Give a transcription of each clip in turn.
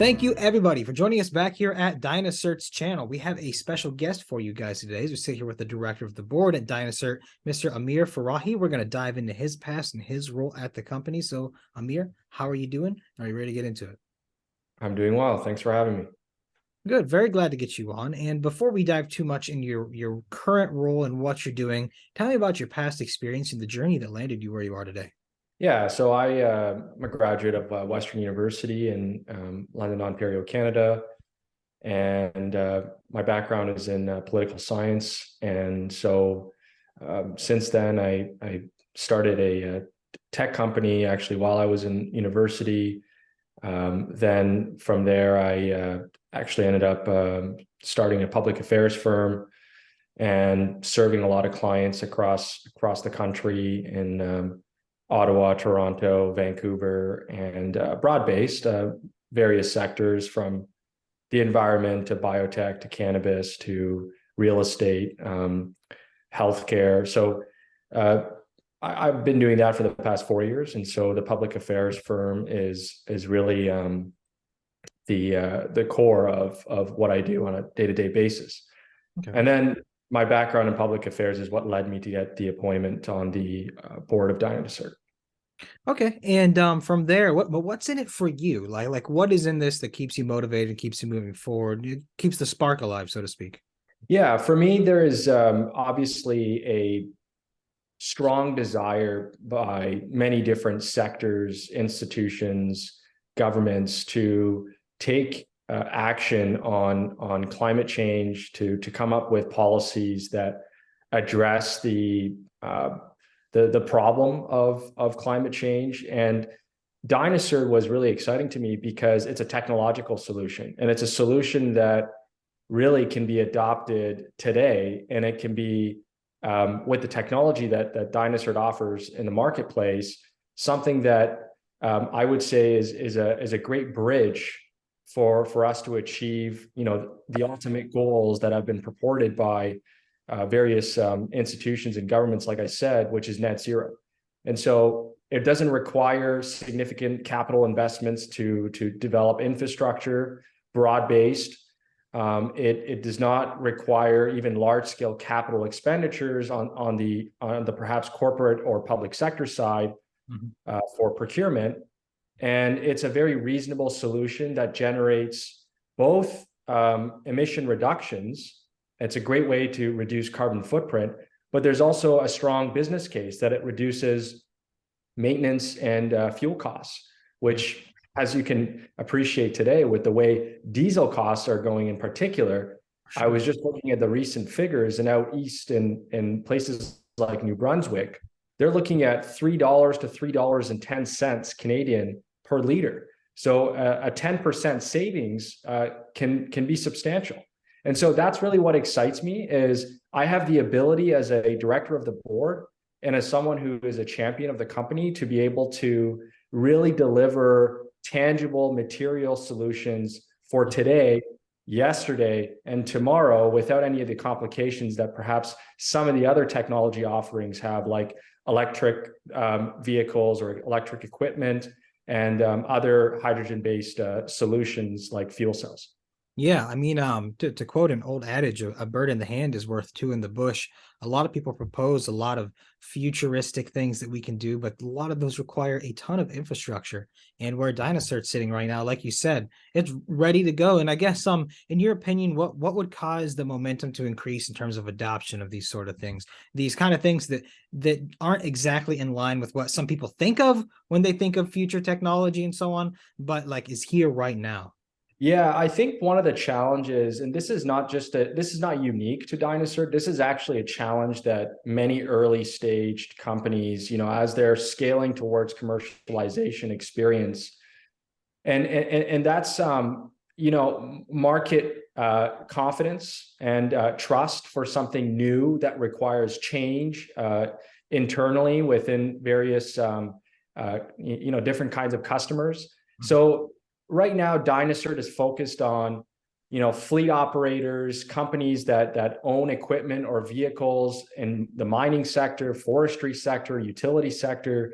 Thank you, everybody, for joining us back here at DynaCERT's channel. We have a special guest for you guys today. As we sit here with the director of the board at DynaCERT, Mr. Amir Farahi. We're going to dive into his past and his role at the company. So, Amir, how are you doing? Are you ready to get into it? I'm doing well. Thanks for having me. Good. Very glad to get you on. And before we dive too much in your current role and what you're doing, tell me about your past experience and the journey that landed you where you are today. Yeah, so I'm a graduate of Western University in London, Ontario, Canada, and my background is in political science. And so since then, I started a tech company actually while I was in university. Then from there, I actually ended up starting a public affairs firm and serving a lot of clients across the country in Ottawa, Toronto, Vancouver, and broad-based various sectors from the environment to biotech to cannabis to real estate, healthcare. So I've been doing that for the past 4 years, and so the public affairs firm is really the core of what I do on a day-to-day basis. Okay. And then my background in public affairs is what led me to get the appointment on the board of DynaCERT. Okay, and from there, what's in it for you? Like what is in this that keeps you motivated, keeps you moving forward, it keeps the spark alive, so to speak? Yeah, for me, there is obviously a strong desire by many different sectors, institutions, governments to take action on climate change, to come up with policies that address the problem of climate change. And DynaCERT was really exciting to me because it's a technological solution, and it's a solution that really can be adopted today, and it can be with the technology that DynaCERT offers in the marketplace, something that I would say is a great bridge for us to achieve, the ultimate goals that have been purported by various institutions and governments, like I said, which is net zero. And so it doesn't require significant capital investments to develop infrastructure, broad-based. It does not require even large-scale capital expenditures on the perhaps corporate or public sector side for procurement. And it's a very reasonable solution that generates both emission reductions. It's a great way to reduce carbon footprint, but there's also a strong business case that it reduces maintenance and fuel costs, which, as you can appreciate today with the way diesel costs are going in particular. Sure. I was just looking at the recent figures, and out east in places like New Brunswick, they're looking at $3 to $3.10 Canadian per liter. So a 10% savings can be substantial. And so that's really what excites me, is I have the ability as a director of the board and as someone who is a champion of the company to be able to really deliver tangible material solutions for today, yesterday, and tomorrow without any of the complications that perhaps some of the other technology offerings have, like electric vehicles or electric equipment and other hydrogen-based solutions like fuel cells. Yeah, I mean, to quote an old adage, a bird in the hand is worth two in the bush. A lot of people propose a lot of futuristic things that we can do, but a lot of those require a ton of infrastructure. And where DynaCERT's sitting right now, like you said, it's ready to go. And I guess, in your opinion, what would cause the momentum to increase in terms of adoption of these sort of things? These kind of things that aren't exactly in line with what some people think of when they think of future technology and so on, but like is here right now. Yeah, I think one of the challenges, and this is not unique to DynaCERT, this is actually a challenge that many early staged companies, as they're scaling towards commercialization experience. And that's, market confidence and trust for something new that requires change internally within various, different kinds of customers. So right now, DynaCERT is focused on, fleet operators, companies that own equipment or vehicles in the mining sector, forestry sector, utility sector.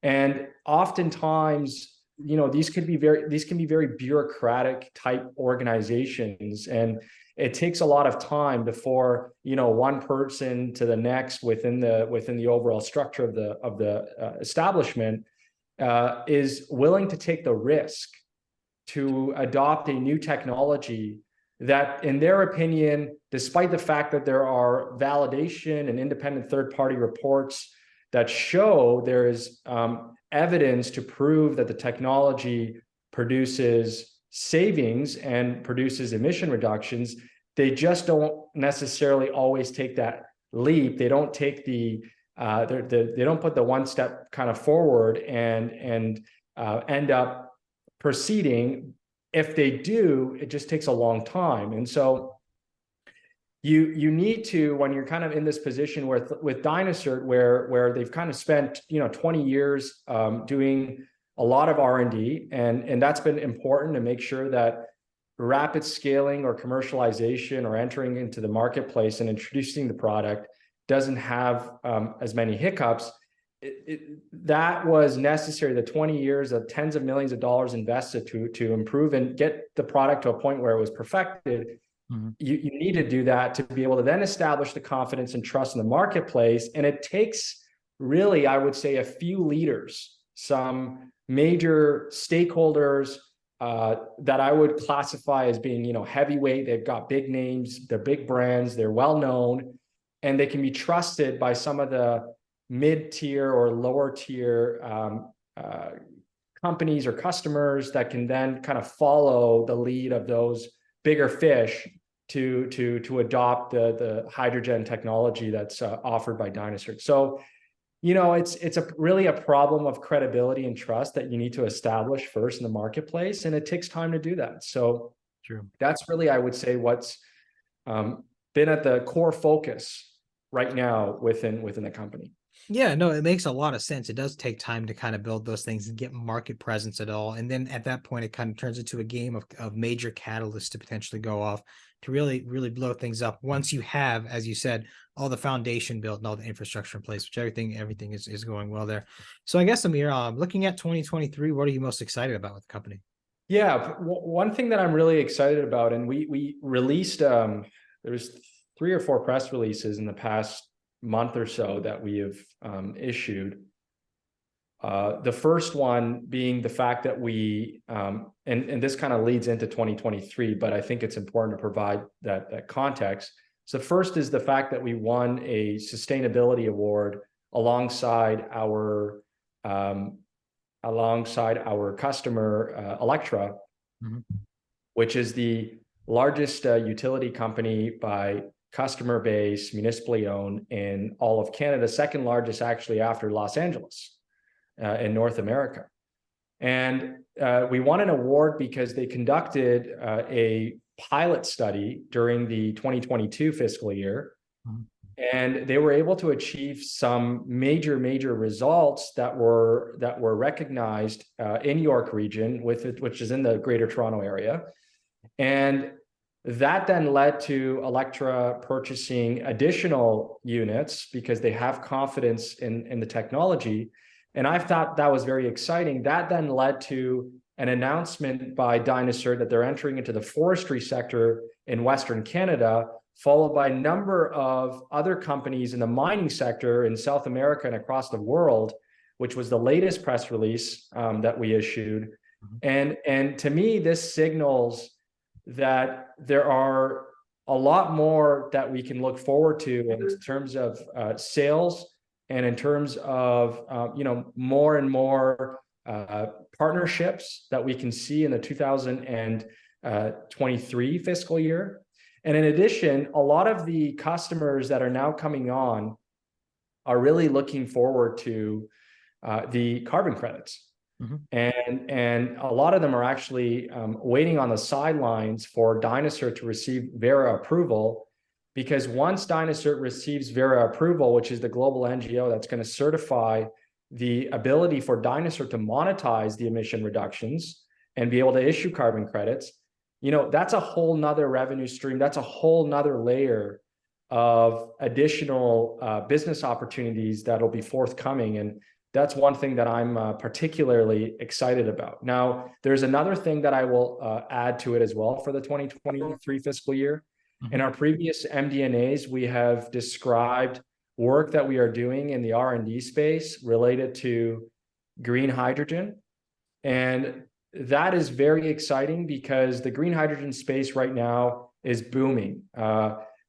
And oftentimes these can be very bureaucratic type organizations, and it takes a lot of time before one person to the next within the overall structure of the establishment is willing to take the risk to adopt a new technology that, in their opinion, despite the fact that there are validation and independent third-party reports that show there is evidence to prove that the technology produces savings and produces emission reductions, they just don't necessarily always take that leap. They don't take they don't put the one step kind of forward and end up proceeding. If they do, it just takes a long time. And so you need to, when you're kind of in this position with DynaCERT, where they've kind of spent 20 years doing a lot of R&D, and that's been important to make sure that rapid scaling or commercialization or entering into the marketplace and introducing the product doesn't have as many hiccups. That was necessary. The 20 years of tens of millions of dollars invested to improve and get the product to a point where it was perfected. Mm-hmm. You need to do that to be able to then establish the confidence and trust in the marketplace. And it takes really, I would say, a few leaders, some major stakeholders that I would classify as being, heavyweight. They've got big names, they're big brands, they're well known, and they can be trusted by some of the mid-tier or lower tier companies or customers that can then kind of follow the lead of those bigger fish to adopt the hydrogen technology that's offered by DynaCERT. So, it's really a problem of credibility and trust that you need to establish first in the marketplace, and it takes time to do that. So true. That's really, I would say, what's been at the core focus right now within the company. Yeah, no, it makes a lot of sense. It does take time to kind of build those things and get market presence at all. And then at that point, it kind of turns into a game of major catalysts to potentially go off to really, really blow things up once you have, as you said, all the foundation built and all the infrastructure in place, which everything is going well there. So I guess, Amir, looking at 2023, what are you most excited about with the company? Yeah, one thing that I'm really excited about, and we released, there's 3 or 4 press releases in the past month or so that we have issued. The first one being the fact that we, and this kind of leads into 2023, but I think it's important to provide that context. So first is the fact that we won a sustainability award alongside our customer, Electra, mm-hmm. which is the largest utility company by customer base, municipally owned in all of Canada, second largest actually after Los Angeles in North America. And we won an award because they conducted a pilot study during the 2022 fiscal year. Mm-hmm. And they were able to achieve some major results that were recognized in York region, which is in the Greater Toronto area. And that then led to Electra purchasing additional units because they have confidence in the technology. And I thought that was very exciting. That then led to an announcement by DynaCERT that they're entering into the forestry sector in Western Canada, followed by a number of other companies in the mining sector in South America and across the world, which was the latest press release that we issued. Mm-hmm. And to me, this signals that there are a lot more that we can look forward to in terms of sales and in terms of more and more partnerships that we can see in the 2023 fiscal year. And in addition, a lot of the customers that are now coming on are really looking forward to the carbon credits. Mm-hmm. And a lot of them are actually waiting on the sidelines for DynaCERT to receive Verra approval, because once DynaCERT receives Verra approval, which is the global NGO that's going to certify the ability for DynaCERT to monetize the emission reductions and be able to issue carbon credits, that's a whole nother revenue stream. That's a whole nother layer of additional business opportunities that'll be forthcoming. And that's one thing that I'm particularly excited about. Now, there's another thing that I will add to it as well for the 2023 fiscal year. In our previous MD&As, we have described work that we are doing in the R&D space related to green hydrogen. And that is very exciting because the green hydrogen space right now is booming.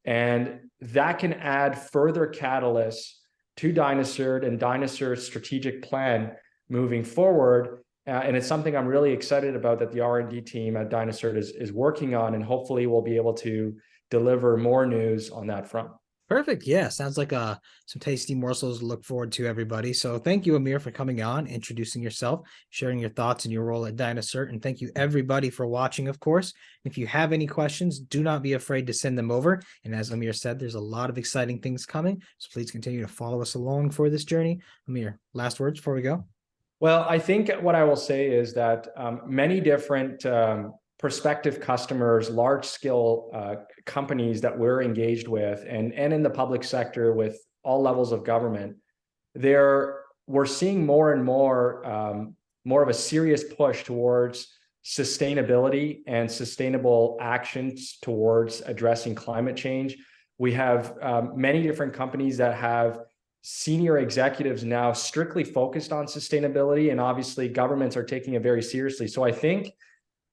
And that can add further catalysts to DynaCERT and DynaCERT's strategic plan moving forward. And it's something I'm really excited about that the R&D team at DynaCERT is working on, and hopefully we'll be able to deliver more news on that front. Perfect. Yeah, sounds like some tasty morsels to look forward to, everybody. So thank you, Amir, for coming on, introducing yourself, sharing your thoughts and your role at DynaCERT. And thank you, everybody, for watching, of course. If you have any questions, do not be afraid to send them over. And as Amir said, there's a lot of exciting things coming. So please continue to follow us along for this journey. Amir, last words before we go? Well, I think what I will say is that many different prospective customers, large-scale companies that we're engaged with, and in the public sector with all levels of government, we're seeing more and more of a serious push towards sustainability and sustainable actions towards addressing climate change. We have many different companies that have senior executives now strictly focused on sustainability, and obviously governments are taking it very seriously. So I think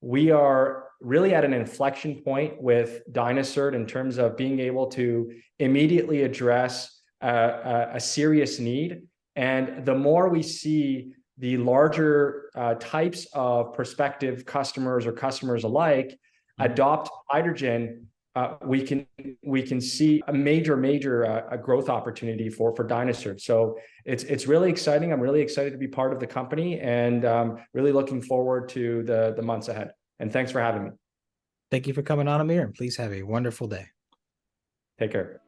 we are really at an inflection point with DynaCERT in terms of being able to immediately address a serious need. And the more we see the larger types of prospective customers or customers alike adopt hydrogen, we can see a major growth opportunity for DynaCERT. So it's really exciting. I'm really excited to be part of the company, and really looking forward to the months ahead. And thanks for having me. Thank you for coming on, Amir, and please have a wonderful day. Take care.